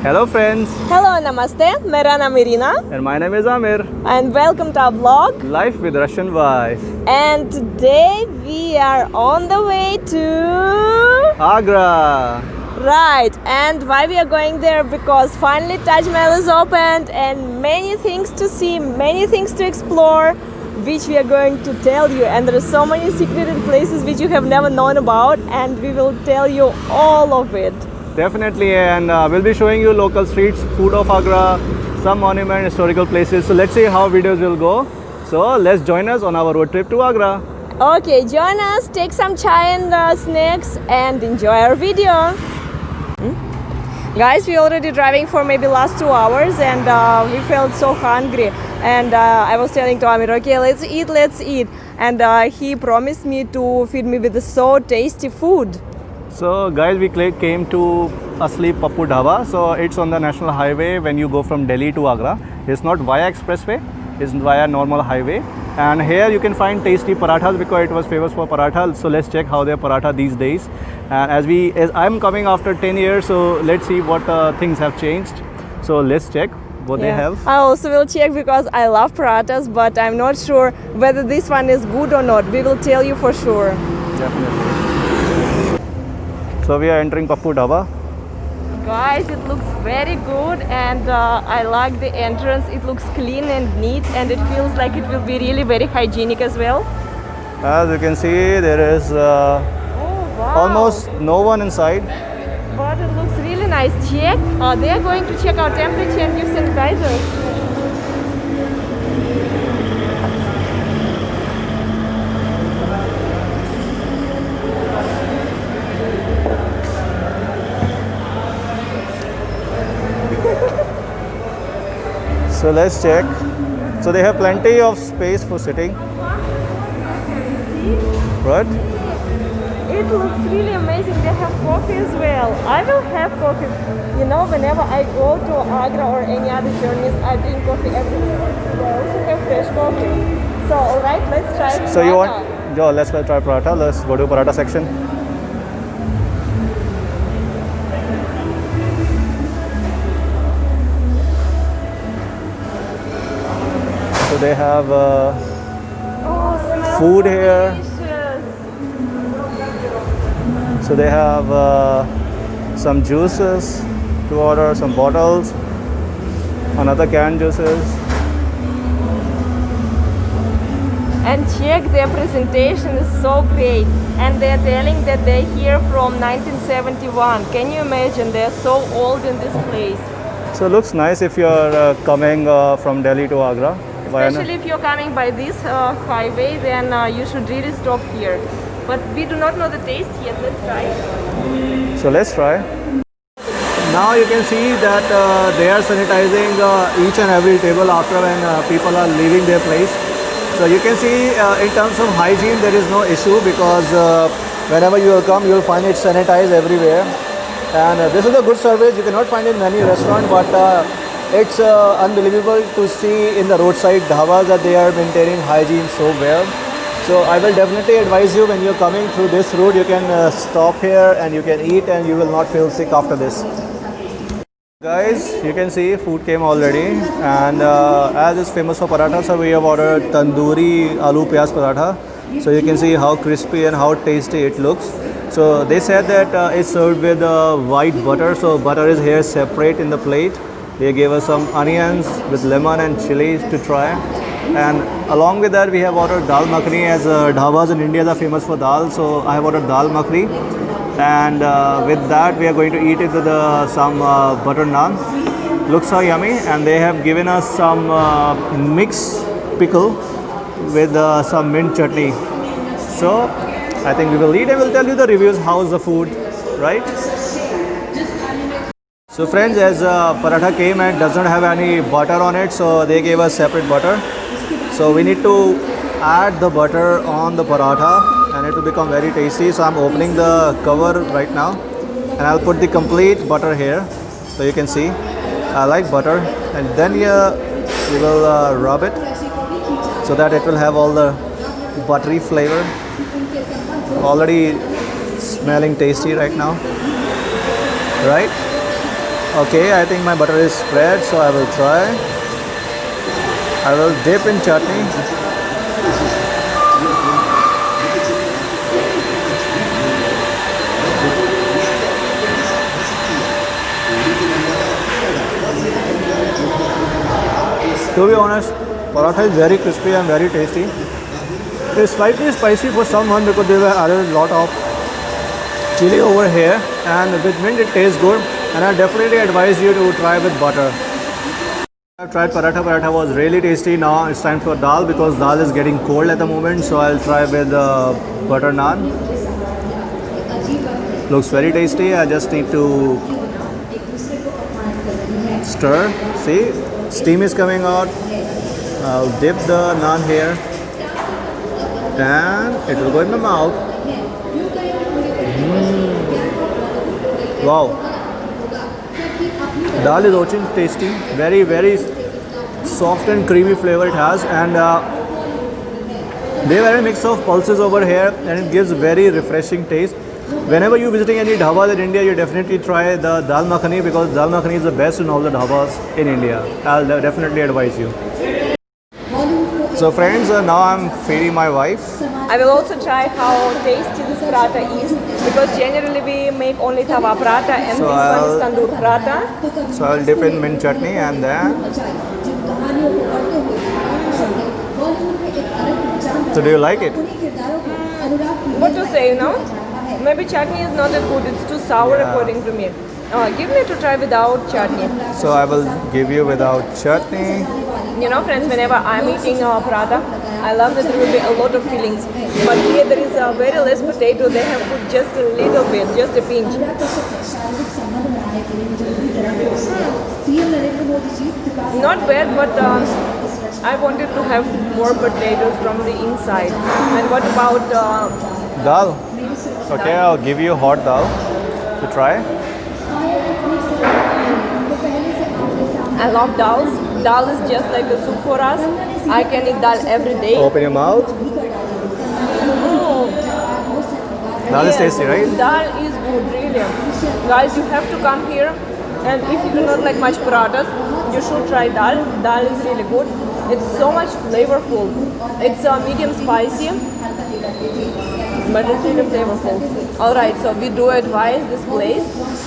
Hello friends, Hello, namaste. मेरा नाम Irina and my name is Amir. and welcome to our vlog. Life with Russian wife. And today we are on the way to Agra. right. And why we are going there? Because finally Taj Mahal is opened and many things to see, many things to explore, which we are going to tell you. And there are so many secreted places which you have never known about, and we will tell you all of it. Definitely, and we'll be showing you local streets, food of Agra, some monument, historical places. So let's see how videos will go. So let's join us on our road trip to Agra. Okay, join us, take some chai and snacks, and enjoy our video. Guys, we already driving for maybe last 2 hours, and we felt so hungry. And I was telling to Amir, okay, let's eat. And he promised me to feed me with so tasty food. So guys, we came to Asli Pappu Dhaba. So it's on the national highway when you go from Delhi to Agra. It's not via expressway, it's via normal highway. And here you can find tasty parathas because it was famous for paratha. So let's check how their paratha these days. And as I'm coming after 10 years, so let's see what things have changed. So let's check what they have. I also will check because I love parathas, but I'm not sure whether this one is good or not. We will tell you for sure. Definitely. So we are entering Pappu Dhaba. Guys, it looks very good, and I like the entrance. It looks clean and neat, and it feels like it will be really very hygienic as well. As you can see, there is Oh wow! almost no one inside. But it looks really nice. Check. They are going to check our temperature and give sanitizers. So let's check. So they have plenty of space for sitting. Right? It looks really amazing. They have coffee as well. I will have coffee. You know, whenever I go to Agra or any other journeys, I drink coffee everywhere. They also have fresh coffee. So, alright, let's try. So you paratha. want? Yo, let's try paratha. Let's go to paratha section. So they have Oh, smells food so here. delicious. So they have some juices to order, some bottles, another canned juices. And check, their presentation is so great. And they're telling that they're here from 1971. Can you imagine? They're so old in this place. So it looks nice if you're coming from Delhi to Agra. Especially if you're coming by this highway, then you should really stop here. But we do not know the taste yet. Let's try. So let's try. Now you can see that they are sanitizing each and every table after when people are leaving their place. So you can see in terms of hygiene there is no issue because whenever you will come you will find it sanitized everywhere. And this is a good service. You cannot find in many restaurants, but it's unbelievable to see in the roadside dhabas that they are maintaining hygiene so well. So I will definitely advise you when you're coming through this route, you can stop here and you can eat and you will not feel sick after this. Guys, you can see food came already, and as it's famous for paratha, so we have ordered tandoori aloo pyaz paratha. So you can see how crispy and how tasty it looks. So they said that it's served with white butter, so butter is here separate in the plate. They gave us some onions with lemon and chilies to try. And along with that, we have ordered dal makhani, as dhabas in India are famous for dal. So I have ordered dal makhani. And with that, we are going to eat it with some butter naan. Looks so yummy. And they have given us some mixed pickle with some mint chutney. So I think we will eat and we'll tell you the reviews. How's the food, right? So friends, as paratha came and does not have any butter on it, so they gave us separate butter. So we need to add the butter on the paratha and it will become very tasty. So I'm opening the cover right now and I'll put the complete butter here so you can see. I like butter, and then we will rub it so that it will have all the buttery flavor. Already smelling tasty right now, right? Okay, I think my butter is spread, so I will try. I will dip in chutney. To be honest, paratha is very crispy and very tasty. It's slightly spicy for someone because they were added a lot of chili over here, and with mint it tastes good, and I definitely advise you to try with butter. I've tried paratha. Paratha was really tasty. Now it's time for dal because dal is getting cold at the moment, so I'll try with butter naan. Looks very tasty. I just need to stir. See, steam is coming out. I'll dip the naan here and it will go in my mouth. Wow, dal is also tasty, very soft and creamy flavor it has, and they have a mix of pulses over here and it gives very refreshing taste. Whenever you're visiting any dhabas in India, you definitely try the dal makhani because dal makhani is the best in all the dhabas in India. I'll definitely advise you. So friends, now I'm feeding my wife. I will also try how tasty this paratha is because generally we make only tawa paratha and So this one is tandoor paratha. So I'll dip in mint chutney and then. So do you like it? What to say, you know? Maybe chutney is not that good, it's too sour according to me. Give me to try without chutney. So I will give you without chutney. You know, friends, whenever I'm eating paratha, I love that there will be a lot of fillings. But here there is a very less potato. They have put just a little bit, just a pinch. Not bad, but I wanted to have more potatoes from the inside. And what about Dal. Okay, I'll give you hot dal to try. I love dals. Dal is just like a soup for us. I can eat dal every day. Open your mouth. Dal is tasty, right? Dal is good, really. Guys, you have to come here, and if you do not like much parathas, you should try dal. Dal is really good. It's so much flavorful. It's medium spicy, but it's really flavorful. Alright, so we do advise this place.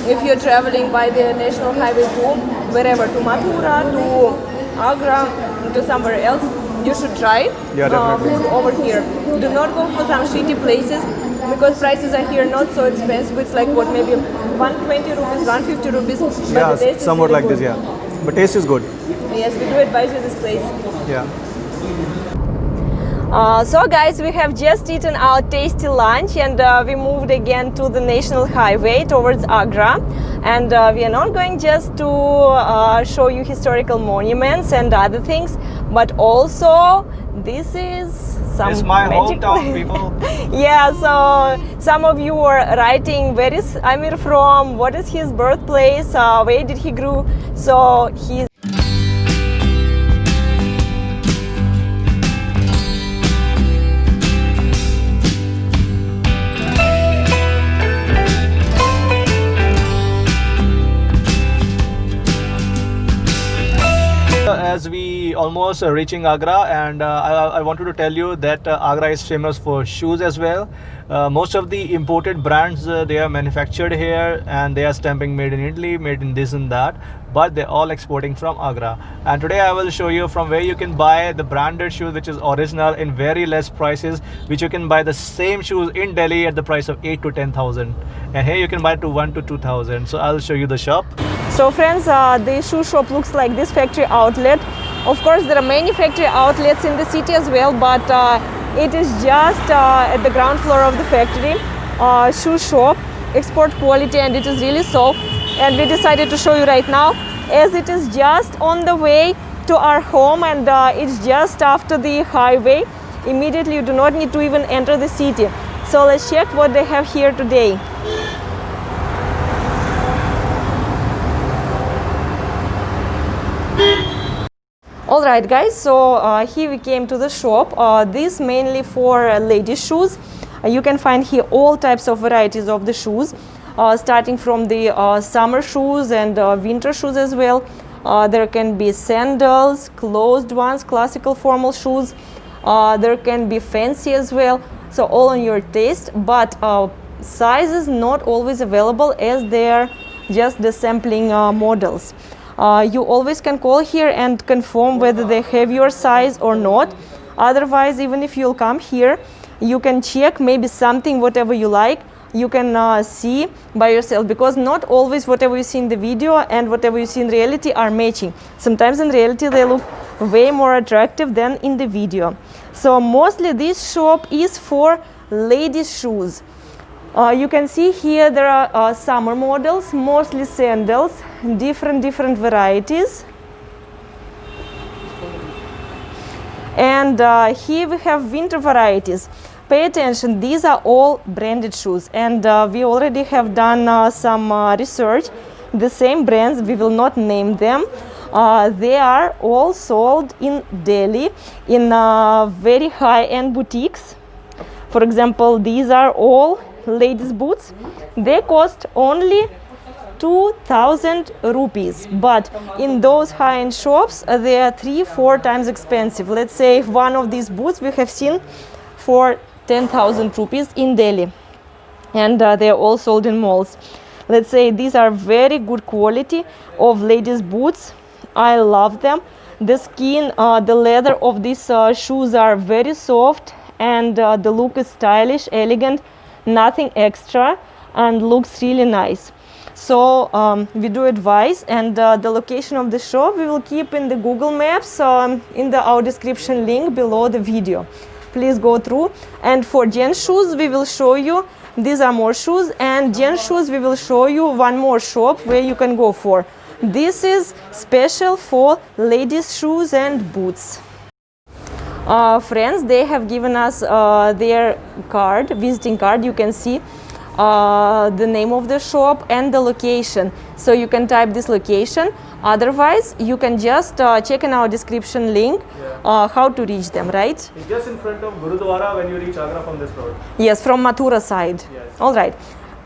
If you're traveling by the National Highway to wherever, to Mathura, to Agra, to somewhere else, you should try food over here. Do not go for some shitty places because prices are here not so expensive. It's like what, maybe 120 rupees, 150 rupees. But Yeah, the taste somewhat is really like this, good. yeah. But taste is good. Yes, we do advise you this place. Yeah. So guys, we have just eaten our tasty lunch and we moved again to the National Highway towards Agra, and we are not going just to show you historical monuments and other things, but also this is some It's my magic hometown, place. people. Yeah, so some of you were writing, where is Amir from, what is his birthplace, where did he grew. So he's As we almost reaching Agra, and I wanted to tell you that Agra is famous for shoes as well. Most of the imported brands they are manufactured here, and they are stamping made in Italy, made in this and that, but they're all exporting from Agra. And today I will show you from where you can buy the branded shoes which is original in very less prices, which you can buy the same shoes in Delhi at the price of 8 to 10,000, and here you can buy to 1 to 2,000. So I'll show you the shop. So friends, the shoe shop looks like this factory outlet. Of course, there are many factory outlets in the city as well, but it is just at the ground floor of the factory shoe shop, export quality, and it is really soft. And we decided to show you right now, as it is just on the way to our home, and it's just after the highway. Immediately, you do not need to even enter the city. So let's check what they have here today. Alright guys, so here we came to the shop. This mainly for ladies shoes. You can find here all types of varieties of the shoes. starting from the summer shoes and winter shoes as well. There can be sandals, closed ones, classical formal shoes. There can be fancy as well. So all on your taste, but size is not always available as they are just the sampling models. You always can call here and confirm whether they have your size or not. Otherwise, even if you'll come here, you can check maybe something, whatever you like, you can see by yourself, because not always whatever you see in the video and whatever you see in reality are matching. Sometimes in reality they look way more attractive than in the video. So mostly this shop is for ladies shoes. You can see here there are summer models, mostly sandals, different varieties. And here we have winter varieties. Pay attention, these are all branded shoes, and we already have done some research. The same brands, we will not name them. They are all sold in Delhi in very high-end boutiques. For example, these are all ladies' boots. They cost only 2,000 rupees, but in those high-end shops they are 3-4 times expensive. Let's say one of these boots we have seen for 10,000 rupees in Delhi, and they are all sold in malls. Let's say these are very good quality of ladies' boots. I love them. The skin, the leather of these shoes are very soft, and the look is stylish, elegant, nothing extra, and looks really nice. So we do advise, and the location of the shop we will keep in the Google Maps in our description link below the video. Please go through. And for gents shoes we will show you, these are more shoes, and gents shoes we will show you one more shop where you can go for. This is special for ladies shoes and boots. Friends, they have given us their card, visiting card. You can see the name of the shop and the location, so you can type this location. Otherwise you can just check in our description link how to reach them, right? It's just in front of Gurudwara when you reach Agra from this road. Yes, from Mathura side. Yes. All right,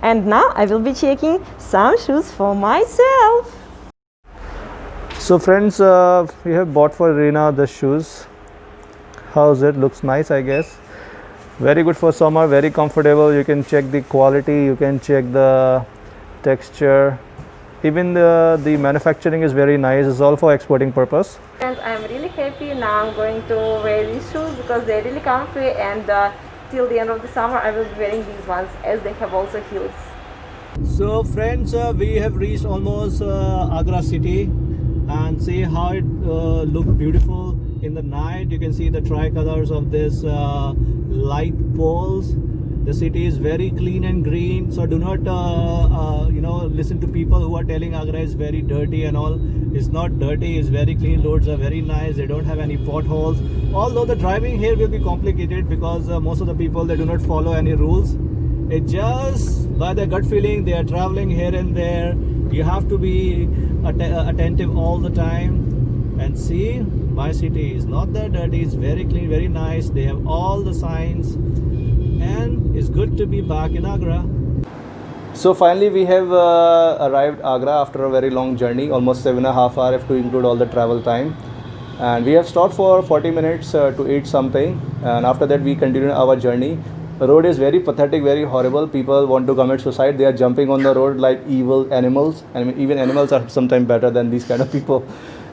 and now I will be checking some shoes for myself. So friends, we have bought for Reena the shoes. How's it? Looks nice, I guess. Very good for summer, very comfortable. You can check the quality, you can check the texture. Even the manufacturing is very nice. It's all for exporting purpose. Friends, I'm really happy. Now I'm going to wear these shoes because they're really comfy, and till the end of the summer I will be wearing these ones as they have also heels. So friends, we have reached almost Agra city, and see how it looked beautiful in the night. You can see the tricolors of this light poles. The city is very clean and green, so do not listen to people who are telling Agra is very dirty and all. It's not dirty, it's very clean. Roads are very nice, they don't have any potholes. Although the driving here will be complicated because most of the people, they do not follow any rules. It just by their gut feeling they are traveling here and there. You have to be attentive all the time. And see, my city is not that dirty, it's very clean, very nice. They have all the signs, and it's good to be back in Agra. So finally we have arrived Agra after a very long journey, almost 7.5 hours if to include all the travel time. And we have stopped for 40 minutes to eat something, and after that we continue our journey. The road is very pathetic, very horrible. People want to commit suicide. They are jumping on the road like evil animals. I mean, even animals are sometimes better than these kind of people.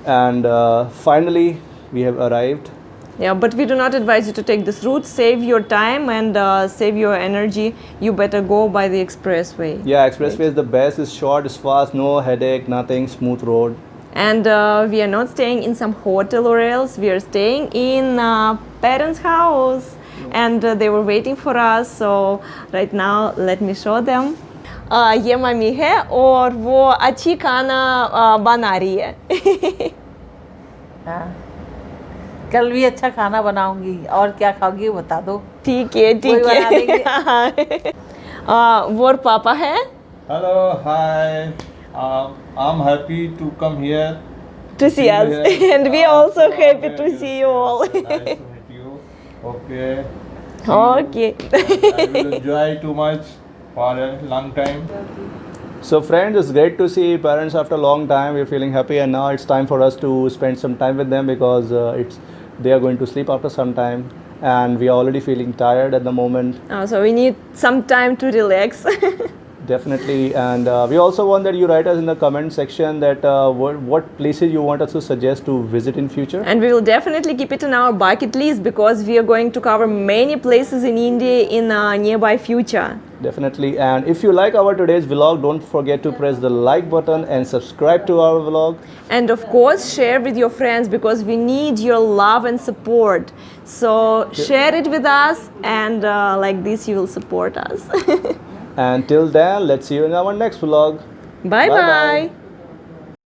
And finally we have arrived. Yeah, but we do not advise you to take this route. Save your time and save your energy. You better go by the expressway. Yeah, expressway is the best. It's short, it's fast, no headache, nothing, smooth road. And we are not staying in some hotel or else. We are staying in parents' house, and they were waiting for us. So right now let me show them. ये mummy है और वो अच्छी खाना बना रही है. हाँ, कल भी अच्छा खाना बनाऊंगी. और क्या खाओगी बता दो. ठीक है, ठीक है. वो पापा है. Hello, hi. I'm happy to come here. To see us, here. and we also happy to see you all. Nice to meet you. Okay. Okay. I will enjoy too much for a long time. So friends, it's great to see parents after a long time. We're feeling happy, and now it's time for us to spend some time with them because they are going to sleep after some time, and we are already feeling tired at the moment. So we need some time to relax. Definitely, and we also want that you write us in the comment section that what places you want us to suggest to visit in future. And we will definitely keep it in our bucket list because we are going to cover many places in India in nearby future. Definitely, and if you like our today's vlog, don't forget to press the like button and subscribe to our vlog. And of course, share with your friends because we need your love and support. So share it with us, and like this, you will support us. And till then, let's see you in our next vlog. Bye bye.